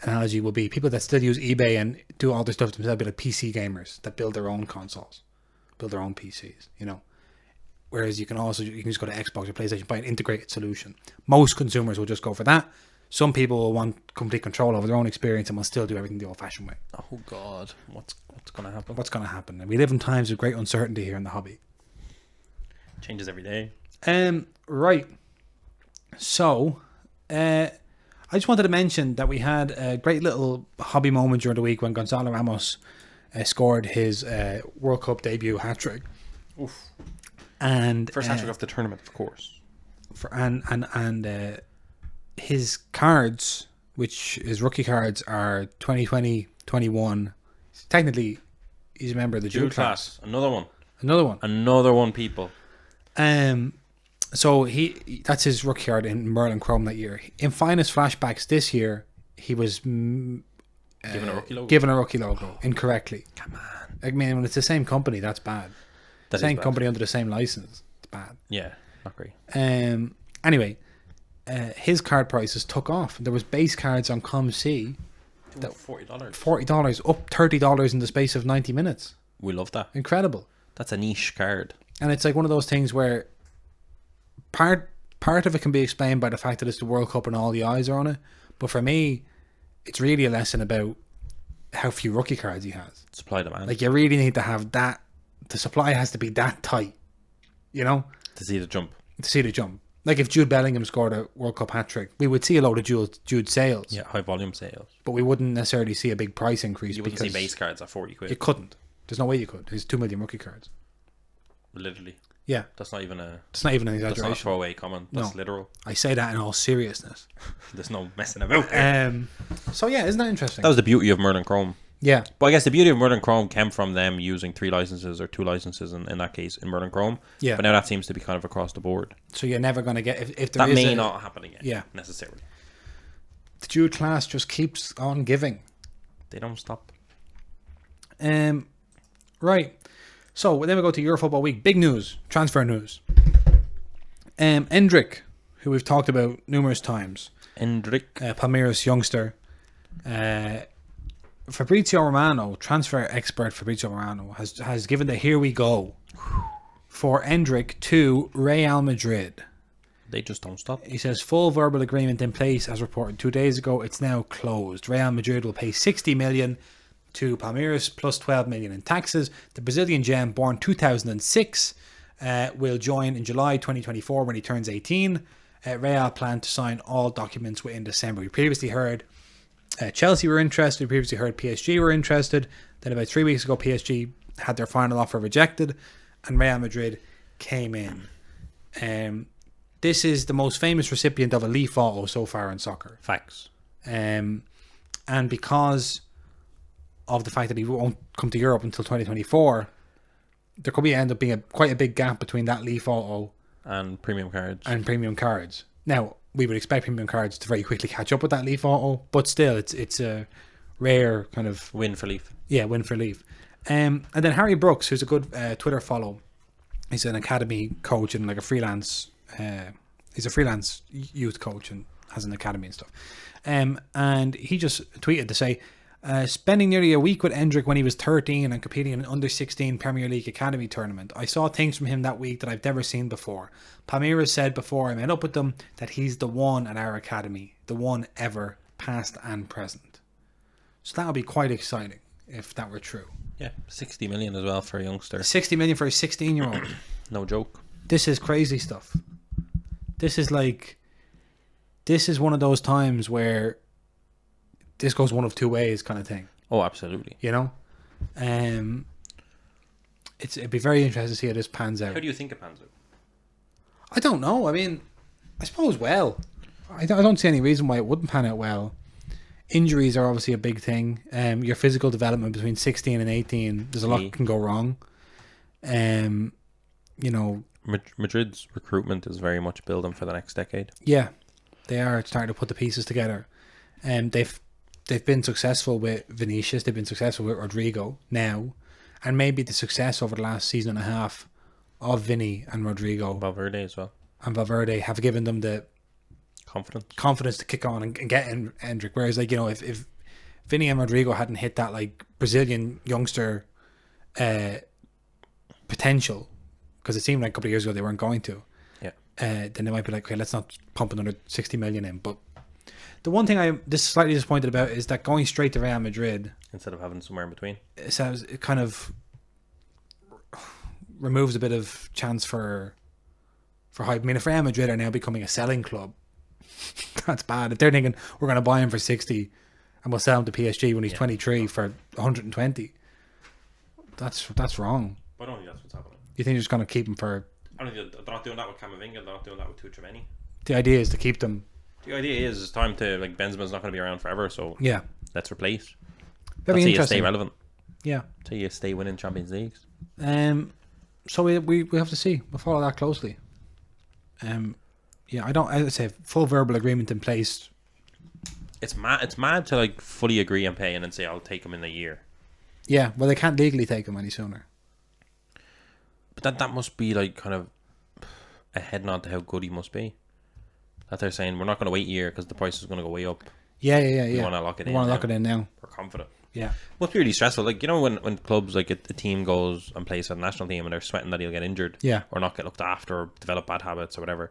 analogy would be people that still use eBay and do all their stuff themselves, be like PC gamers that build their own consoles, build their own PCs, you know. Whereas you can just go to Xbox or PlayStation, buy an integrated solution. Most consumers will just go for that. Some people will want complete control over their own experience and will still do everything the old-fashioned way.
Oh God, what's going to happen?
What's going to happen? And we live in times of great uncertainty here in the hobby.
Changes every day.
Right. So, I just wanted to mention that we had a great little hobby moment during the week when Goncalo Ramos scored his World Cup debut hat-trick.
Oof.
And
first hat-trick of the tournament, of course.
His cards, which his rookie cards, are 2020, 21. Technically, he's a member of the Jude class.
Another one, people.
So that's his rookie card in Merlin Chrome that year. In Finest Flashbacks this year, he was given a rookie logo incorrectly.
Come on.
I mean, when it's the same company, that's bad. The same company under the same license, it's bad.
Yeah, not great.
Anyway, his card prices took off. There was base cards on ComC
that $40,
up $30 in the space of 90 minutes.
We love that.
Incredible.
That's a niche card,
and it's like one of those things where part of it can be explained by the fact that it's the World Cup and all the eyes are on it. But for me, it's really a lesson about how few rookie cards he has.
Supply demand.
Like, you really need to have that. The supply has to be that tight, you know,
to see the jump.
Like if Jude Bellingham scored a World Cup hat-trick, we would see a load of Jude sales.
Yeah, high volume sales.
But we wouldn't necessarily see a big price increase.
You wouldn't see base cards at 40 quid.
You couldn't. There's no way you could. There's 2 million rookie cards.
Literally.
Yeah.
That's not even an
exaggeration.
That's not a throwaway comment. That's literal.
I say that in all seriousness.
There's no messing about.
So yeah, isn't that interesting?
That was the beauty of Merlin Chrome.
Yeah.
But I guess the beauty of Merlin Chrome came from them using 3 licenses or 2 licenses in that case in Merlin Chrome.
Yeah.
But now that seems to be kind of across the board.
So you're never going to get... if there
that
is
may not happen again.
Yeah.
Necessarily.
The Jude class just keeps on giving.
They don't stop.
Right. So then we go to Euro Football Week. Big news. Transfer news. Endrick, who we've talked about numerous times. Palmeiras youngster. Fabrizio Romano, transfer expert Fabrizio Romano, has given the here we go for Endrick to Real Madrid.
They just don't stop.
He says full verbal agreement in place as reported 2 days ago. It's now closed. Real Madrid will pay 60 million to Palmeiras plus 12 million in taxes. The Brazilian gem, born 2006, will join in July 2024 when he turns 18. Real plan to sign all documents within December. We previously heard Chelsea were interested. We previously heard PSG were interested. Then about 3 weeks ago, PSG had their final offer rejected, and Real Madrid came in. This is the most famous recipient of a Leaf Auto so far in soccer.
Facts.
And because of the fact that he won't come to Europe until 2024, there could end up being quite a big gap between that Leaf Auto
and premium cards.
Now, we would expect premium cards to very quickly catch up with that Leaf Auto, but still, it's a rare kind of
Win for Leaf.
Yeah, win for Leaf. And then Harry Brooks, who's a good Twitter follow. He's an academy coach and like a freelance. He's a freelance youth coach and has an academy and stuff. And he just tweeted to say, spending nearly a week with Endrick when he was 13 and competing in an under-16 Premier League academy tournament. I saw things from him that week that I've never seen before. Palmeiras said before I met up with them that he's the one at our academy, the one ever, past and present. So that would be quite exciting if that were true.
Yeah, 60 million as well for a youngster.
60 million for a 16-year-old.
No joke.
This is crazy stuff. This is one of those times where this goes one of two ways kind of thing.
Oh, absolutely.
You know? It'd be very interesting to see how this pans out.
How do you think it pans out?
I don't know. I mean, I suppose well. I don't see any reason why it wouldn't pan out well. Injuries are obviously a big thing. Your physical development between 16 and 18, there's a lot can go wrong. You know,
Madrid's recruitment is very much building for the next decade.
Yeah, they are starting to put the pieces together. They've been successful with Vinicius. They've been successful with Rodrigo now, and maybe the success over the last season and a half of Vinny and Rodrigo,
Valverde as well,
and Valverde have given them the confidence to kick on and get Endrick. Whereas, like, you know, if Vinny and Rodrigo hadn't hit that like Brazilian youngster potential, because it seemed like a couple of years ago they weren't going to, then they might be like, okay, let's not pump another 60 million in. But the one thing I'm just slightly disappointed about is that going straight to Real Madrid
instead of having somewhere in between,
it kind of removes a bit of chance for hype. I mean, if Real Madrid are now becoming a selling club, that's bad. If they're thinking we're going to buy him for 60 and we'll sell him to PSG when he's 23 for 120, that's wrong.
I don't think that's what's happening.
You think you're just going to keep him for?
I don't think they're not doing that with Camavinga. They're not doing that with Tuchemeni.
The idea is to keep them.
The idea is it's time to, like, Benzema's not going to be around forever, so
yeah,
let's replace.
Very
That's
interesting.
how you stay relevant.
Yeah,
That's how you stay winning Champions Leagues.
So we have to see. We'll follow that closely. Yeah, as I say, full verbal agreement in place.
It's mad to like fully agree on pay and then say I'll take him in a year.
Yeah, well, they can't legally take him any sooner.
But that must be like kind of a head nod to how good he must be. That they're saying we're not going to wait a year because the price is going to go way up.
Yeah.
We want to lock it in.
We want to lock it in now.
We're confident.
Yeah.
Must be really stressful. Like, you know, when clubs, like, a team goes and plays for the national team and they're sweating that he'll get injured.
Yeah.
Or not get looked after or develop bad habits or whatever.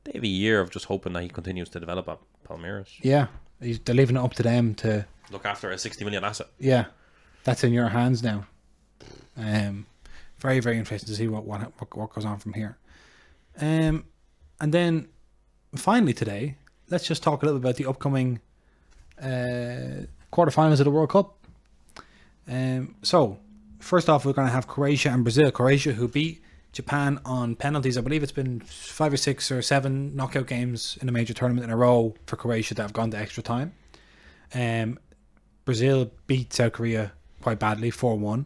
They have a year of just hoping that he continues to develop at Palmeiras.
Yeah. They're leaving it up to them to
look after a 60 million asset.
Yeah. That's in your hands now. Very, very interesting to see what goes on from here. And then finally today, let's just talk a little bit about the upcoming quarterfinals of the World Cup. So first off, we're going to have Croatia and Brazil. Croatia, who beat Japan on penalties. I believe it's been 5 or 6 or 7 knockout games in a major tournament in a row for Croatia that have gone to extra time. Brazil beat South Korea quite badly, 4-1.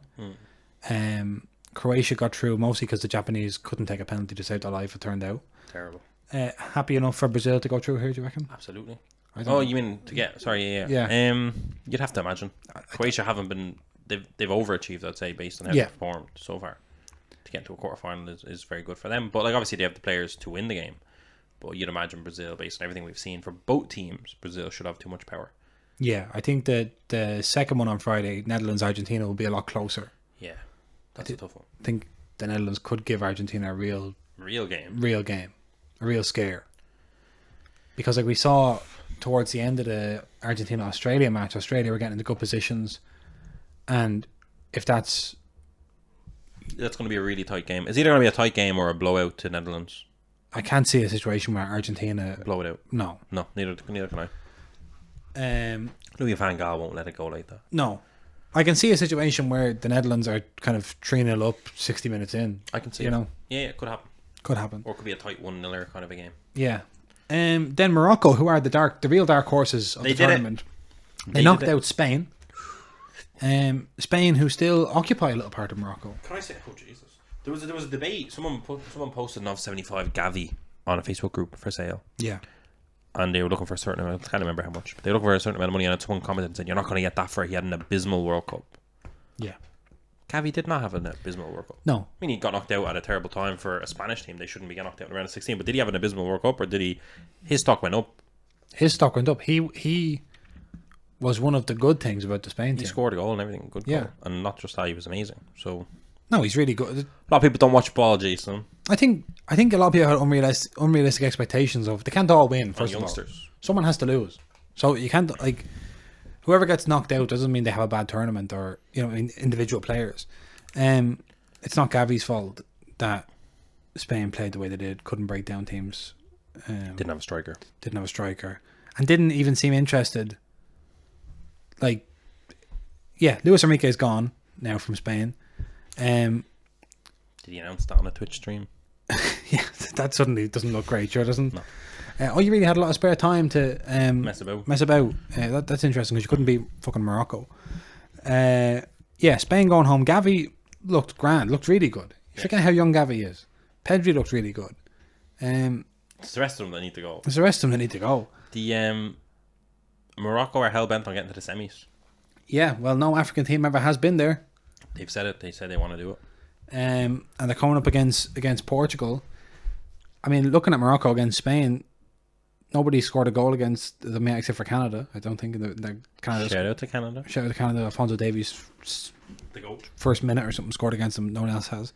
Croatia got through mostly because the Japanese couldn't take a penalty to save their life, it turned out.
Terrible.
Happy enough for Brazil to go through here, do you reckon?
Absolutely.
Oh,
you mean to get? Sorry,
yeah.
You'd have to imagine Croatia haven't been. They've overachieved, I'd say, based on how they've performed so far. To get into a quarterfinal is very good for them. But like, obviously, they have the players to win the game. But you'd imagine Brazil, based on everything we've seen for both teams, Brazil should have too much power.
Yeah, I think that the second one on Friday, Netherlands Argentina, will be a lot closer.
Yeah, that's a tough one.
I think the Netherlands could give Argentina a real game, a real scare. Because like we saw towards the end of the Argentina-Australia match, Australia were getting into good positions, and if that's
going to be a really tight game. It's either going to be a tight game or a blowout to Netherlands.
I can't see a situation where Argentina
blow it out.
No,
neither can I. Louis van Gaal won't let it go like that.
No, I can see a situation where the Netherlands are kind of 3-0 up 60 minutes in.
I can see
you know.
Yeah, it could happen.
Or
it could be a tight 1-0 kind of a game.
Yeah. Then Morocco, who are the real dark horses of the tournament, they knocked out Spain. Spain, who still occupy a little part of Morocco.
Can I say? Oh Jesus! There was a debate. Someone posted an of 75 Gavi on a Facebook group for sale.
Yeah.
and they were looking for a certain amount. I can't remember how much. But they were looking for a certain amount of money, and someone commented and said, "You're not going to get that for." He had an abysmal World Cup.
Yeah.
Gavi did not have an abysmal World Cup.
No.
I mean, he got knocked out at a terrible time for a Spanish team. They shouldn't be getting knocked out in round of 16. But did he have an abysmal World Cup, or did he? His stock went up.
His stock went up. He was one of the good things about the Spain team.
He scored a goal and everything. Good goal.
Yeah.
And not just that, he was amazing. So
No, he's really good.
a lot of people don't watch ball, Jason.
I think a lot of people had unrealistic expectations of they can't all win. First of all,
youngsters.
someone has to lose. So you can't like whoever gets knocked out doesn't mean they have a bad tournament or individual players. It's not Gavi's fault that Spain played the way they did. Couldn't break down teams.
Didn't have a striker.
Didn't have a striker, and didn't even seem interested. Like, yeah, Luis Enrique is gone now from Spain.
Did he announce that on a Twitch stream?
Yeah, that suddenly doesn't look great, sure doesn't.
No.
You really had a lot of spare time to
Mess about.
That's interesting because you couldn't beat fucking Morocco. Yeah, Spain going home. Gavi looked grand, looked really good. You forget how young Gavi is. Pedri looked really good.
It's the rest of them that need to go.
There's the rest of them that need to go.
The Morocco are hell bent on getting to the semis.
Yeah, well, no African team ever has been there.
They've said it. They said they want to do it.
And they're coming up against Portugal. I mean, looking at Morocco against Spain, nobody scored a goal against them except for Canada. I don't think the Canada.
Shout out to Canada.
Shout out to Canada. Alphonso Davies,
The goat.
first minute or something, scored against them. No one else has.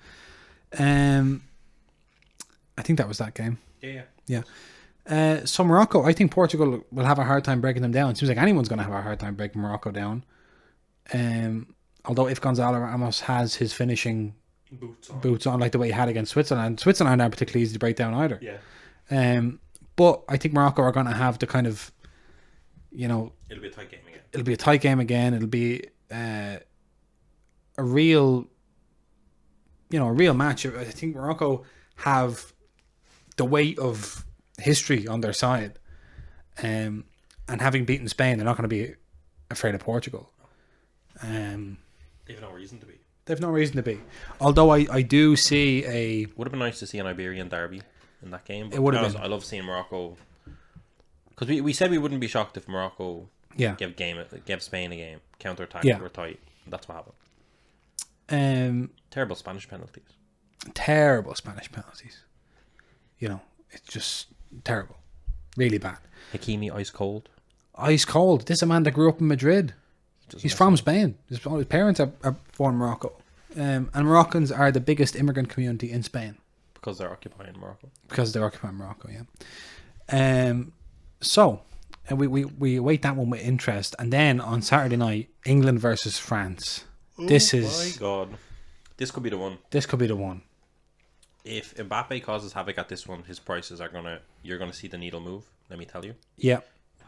I think that was that game.
Yeah.
So Morocco, I think Portugal will have a hard time breaking them down. It seems like anyone's going to have a hard time breaking Morocco down. Although if Goncalo Ramos has his finishing boots on like the way he had against Switzerland aren't particularly easy to break down either.
Yeah.
But I think Morocco are going to have the kind of,
it'll be a tight game again.
It'll be a tight game again. It'll be a real match. I think Morocco have the weight of history on their side, and having beaten Spain, they're not going to be afraid of Portugal.
They've no reason to be.
They've no reason to be. Although I do see
Would have been nice to see an Iberian derby in that game. But
it would have been.
I love seeing Morocco because we said we wouldn't be shocked if Morocco gave Spain a game, counter attack, were tight. That's what happened. Terrible Spanish penalties.
It's just terrible, really bad.
Hakimi ice cold.
Ice cold. This is a man that grew up in Madrid. He's from Spain. His parents are born in Morocco. And Moroccans are the biggest immigrant community in Spain.
Because they're occupying Morocco.
Yeah. So, we await that one with interest. And then on Saturday night, England versus France. This is...
my God. This could be the one. If Mbappe causes havoc at this one, his prices are you're gonna see the needle move, let me tell you.
Yeah.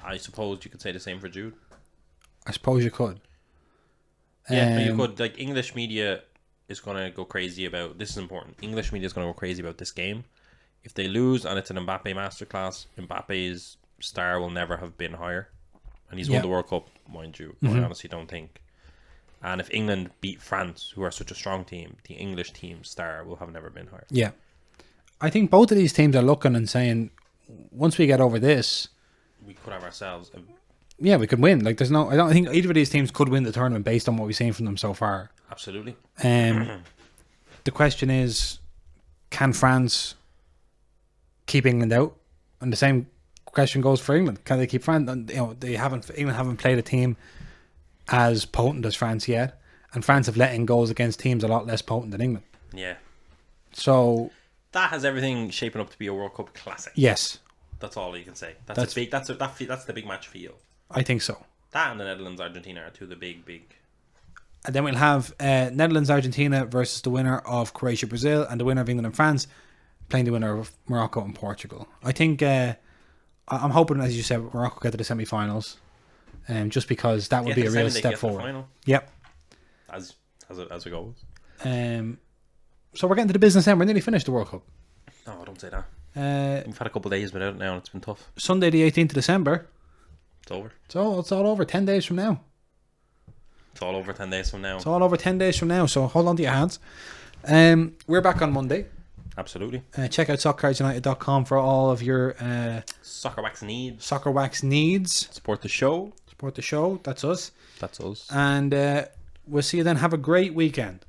I suppose you could say the same for Jude.
I suppose you could.
Yeah, you could. Like, English media is going to go crazy about... This is important. English media is going to go crazy about this game. If they lose and it's an Mbappe masterclass, Mbappe's star will never have been higher. And he's won the World Cup, mind you. But I honestly don't think. And if England beat France, who are such a strong team, the English team's star will have never been higher.
Yeah. I think both of these teams are looking and saying, once we get over this...
We could have ourselves...
Yeah, we could win. Like, I don't think either of these teams could win the tournament based on what we've seen from them so far.
Absolutely.
The question is, can France keep England out? And the same question goes for England. Can they keep France? And, England haven't played a team as potent as France yet, and France have let in goals against teams a lot less potent than England.
Yeah.
So
that has everything shaping up to be a World Cup classic.
Yes.
That's all you can say. That's the big match feel.
I think so.
That and the Netherlands Argentina are two of the big.
And then we'll have Netherlands Argentina versus the winner of Croatia Brazil, and the winner of England and France playing the winner of Morocco and Portugal. I think I'm hoping, as you said, Morocco get to the semi-finals, just because that would be a real step forward. Yep.
As it goes.
So we're getting to the business end. We're nearly finished the World Cup.
No, don't say that. We've had a couple of days without it now, and it's been tough.
Sunday the 18th of December.
It's over.
It's all over 10 days from now.
It's all over 10 days from now.
So hold on to your hands. We're back on Monday.
Absolutely.
Check out soccercardsunited.com for all of your
Soccer wax needs.
soccer wax needs.
Support the show.
Support the show. That's us.
That's us.
And we'll see you then. Have a great weekend.